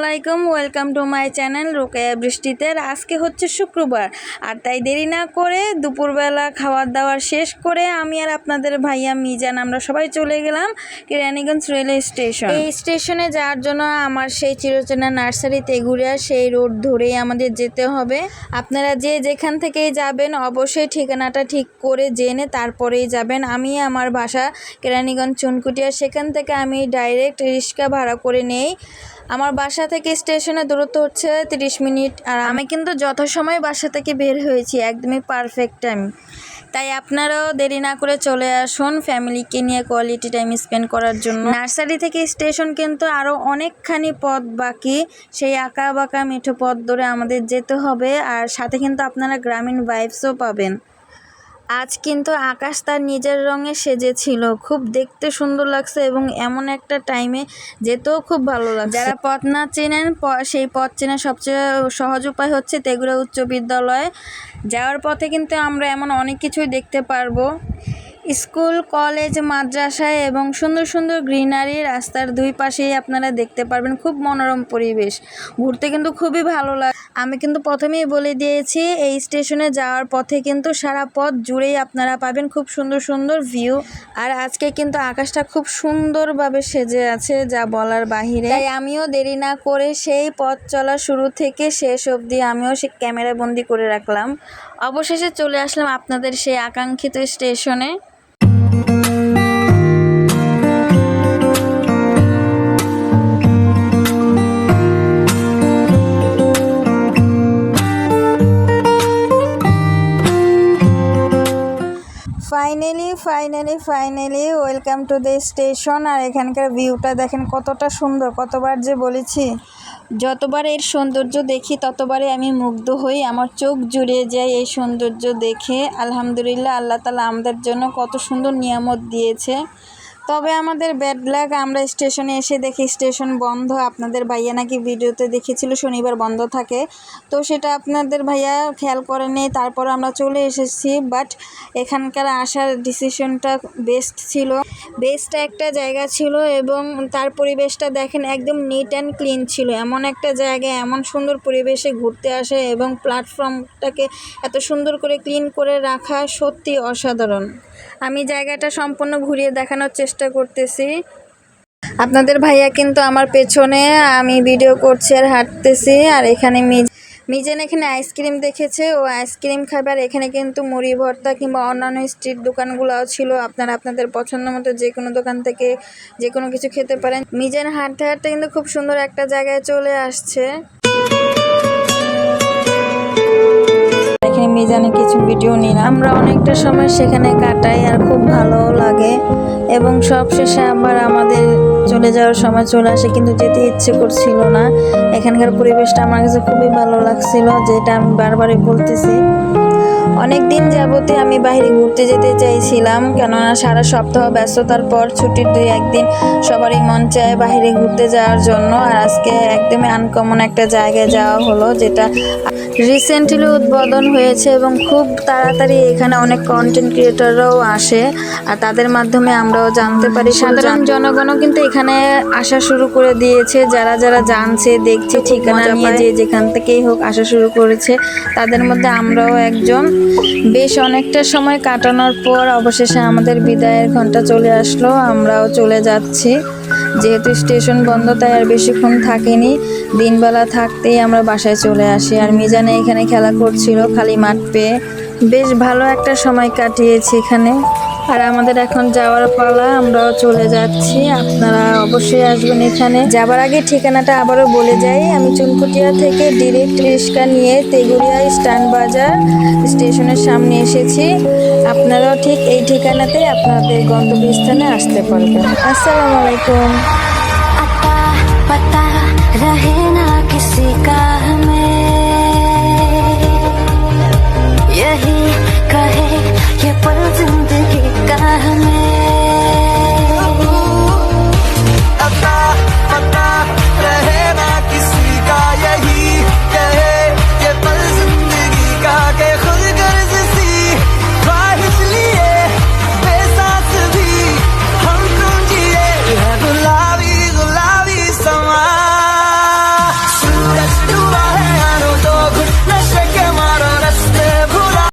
আলাইকুম, welcome to my channel Rokeya বৃষ্টিতে। আজকে হচ্ছে শুক্রবার, আর তাই দেরি না করে দুপুরবেলা খাবার দাবার শেষ করে আমি আর আপনাদের ভাইয়া মিজান আমরা সবাই চলে গেলাম কেরানীগঞ্জ রেলওয়ে স্টেশন। এই স্টেশনে যাওয়ার জন্য আমার সেই চিরচেনা নার্সারি তেঘুরিয়া সেই রোড ধরেই আমাদের যেতে হবে। আপনারা যে যেখান থেকেই যাবেন অবশ্যই ঠিকানাটা ঠিক করে জেনে তারপরেই যাবেন। আমি আমার বাসা কেরানীগঞ্জ চুনকুটিয়া, সেখান থেকে আমি ডাইরেক্ট রিক্সা ভাড়া করে নেই। আমার বাসা থেকে স্টেশনের দূরত্ব হচ্ছে 30 মিনিট, আর আমি কিন্তু যথাসময়ে বাসা থেকে বের হয়েছি, একদমই পারফেক্ট টাইম। তাই আপনারাও দেরি না করে চলে আসুন ফ্যামিলিকে নিয়ে কোয়ালিটি টাইম স্পেন্ড করার জন্য। নার্সারি থেকে স্টেশন কিন্তু আরও অনেকখানি পথ বাকি, সেই আঁকা বাঁকা মিঠো পথ ধরে আমাদের যেতে হবে, আর সাথে কিন্তু আপনারা গ্রামীণ ভাইবসও পাবেন। আজ কিন্তু আকাশ তার নিজের রঙে সেজেছিল, খুব দেখতে সুন্দর লাগছে এবং এমন একটা টাইমে যেতেও খুব ভালো লাগছে। যারা পথ না চেনেন সেই পথ চেনার সবচেয়ে সহজ উপায় হচ্ছে তেঘুরিয়া উচ্চ বিদ্যালয়ে যাওয়ার পথে কিন্তু আমরা এমন অনেক কিছুই দেখতে পারবো। স্কুল, কলেজ, মাদ্রাসায় এবং সুন্দর সুন্দর গ্রিনারি রাস্তার দুই পাশেই আপনারা দেখতে পারবেন। খুব মনোরম পরিবেশ, ঘুরতে কিন্তু খুবই ভালো লাগে। আমি কিন্তু প্রথমেই বলে দিয়েছি এই স্টেশনে যাওয়ার পথে কিন্তু সারা পথ জুড়েই আপনারা পাবেন খুব সুন্দর সুন্দর ভিউ। আর আজকে কিন্তু আকাশটা খুব সুন্দরভাবে সেজে আছে, যা বলার বাহিরে। তাই আমিও দেরি না করে সেই পথ চলা শুরু থেকে শেষ অবধি আমিও সে ক্যামেরা বন্দি করে রাখলাম। অবশেষে চলে আসলাম আপনাদের সেই আকাঙ্ক্ষিত স্টেশনে। Finally welcome to the station. আর এখানকার ভিউটা দেখেন কতটা সুন্দর, কতবার যে বলেছি। যতবার এর সৌন্দর্য দেখি ততবারই আমি মুগ্ধ হই, আমার চোখ জুড়িয়ে যায় এই সৌন্দর্য দেখে। আলহামদুলিল্লাহ, আল্লাহ তাআলা আমাদের জন্য কত সুন্দর নিয়ামত দিয়েছে। তবে আমাদের ব্যাড লাক, আমরা স্টেশনে এসে দেখি স্টেশন বন্ধ। আপনাদের ভাইয়া নাকি ভিডিওতে দেখেছিল শনিবার বন্ধ থাকে, তো সেটা আপনাদের ভাইয়া খেয়াল করেনি। তারপর আমরা চলে এসেছি, বাট এখানকার আসার ডিসিশনটা বেস্ট ছিল। বেস্ট একটা জায়গা ছিল এবং তার পরিবেশটা দেখেন একদম নিট অ্যান্ড ক্লিন ছিল। এমন একটা জায়গায় এমন সুন্দর পরিবেশে ঘুরতে আসে এবং প্ল্যাটফর্মটাকে এত সুন্দর করে ক্লিন করে রাখা সত্যি অসাধারণ। আমি জায়গাটা সম্পূর্ণ ঘুরিয়ে দেখানোর চেষ্টা করতেছি। আপনাদের ভাইয়া কিন্তু আমার পেছনে, আমি ভিডিও করছি আর হাঁটতেছি। আর এখানে মিজান এখানে আইসক্রিম দেখেছে, ও আইসক্রিম খাবে। আর এখানে কিন্তু মুড়ি ভর্তা কিংবা অন্যান্য স্ট্রিট দোকানগুলোও ছিল। আপনারা আপনাদের পছন্দ মতো যে কোনো দোকান থেকে যে কোনো কিছু খেতে পারেন। মিজান হাঁটতে হাঁটতে কিন্তু খুব সুন্দর একটা জায়গায় চলে আসছে। এখানে মিজানের কিছু ভিডিও নিলাম। আমরা অনেকটা সময় সেখানে কাটাই আর খুব ভালো লাগে, এবং সবশেষে আবার আমাদের চলে যাওয়ার সময় চলে আসে, কিন্তু যেতে ইচ্ছে করছিল না। এখানকার পরিবেশটা আমার কাছে খুবই ভালো লাগছিল, যেটা আমি বারবারই বলতেছি। অনেক দিন যাবতে আমি বাইরে ঘুরতে যেতে চাইছিলাম, কেননা সারা সপ্তাহ ব্যস্ততার পর ছুটির 2-1 দিন সবারই মন চায় বাইরে ঘুরতে যাওয়ার জন্য। আর আজকে একদমই আনকমন একটা জায়গায় যাওয়া হলো, যেটা রিসেন্টলি উদ্বোধন হয়েছে এবং খুব তাড়াতাড়ি এখানে অনেক কন্টেন্ট ক্রিয়েটররাও আসে, আর তাদের মাধ্যমে আমরাও জানতে পারি। সাধারণ জনগণও কিন্তু এখানে আসা শুরু করে দিয়েছে, যারা যারা জানছে, দেখছে, ঠিকানা নিয়ে যে যেখান থেকেই হোক আসা শুরু করেছে। তাদের মধ্যে আমরাও একজন। বেশ অনেকটা সময় কাটানোর পর অবশেষে আমাদের বিদায়ের ঘন্টা চলে আসলো, আমরাও চলে যাচ্ছি। যেহেতু স্টেশন বন্ধ তাই আর বেশিক্ষণ থাকিনি, দিনবেলা থাকতেই আমরা বাসায় চলে আসি। আর মিজানে এখানে খেলা করছিল খালি মাঠ পেয়ে, বেশ ভালো একটা সময় কাটিয়েছি এখানে। আর আমাদের এখন যাওয়ার পালা, আমরাও চলে যাচ্ছি। আপনারা অবশ্যই আসবেন এখানে। যাবার আগে ঠিকানাটা আবারও বলে যাই, আমি চুনকুটিয়া থেকে ডিরেক্ট রিক্সা নিয়ে তেঘুরিয়া স্ট্যান্ড বাজার স্টেশনের সামনে এসেছি। আপনারাও ঠিক এই ঠিকানাতেই আপনাদের গন্তব্যস্থানে আসতে পারবেন। আসসালামু আলাইকুম।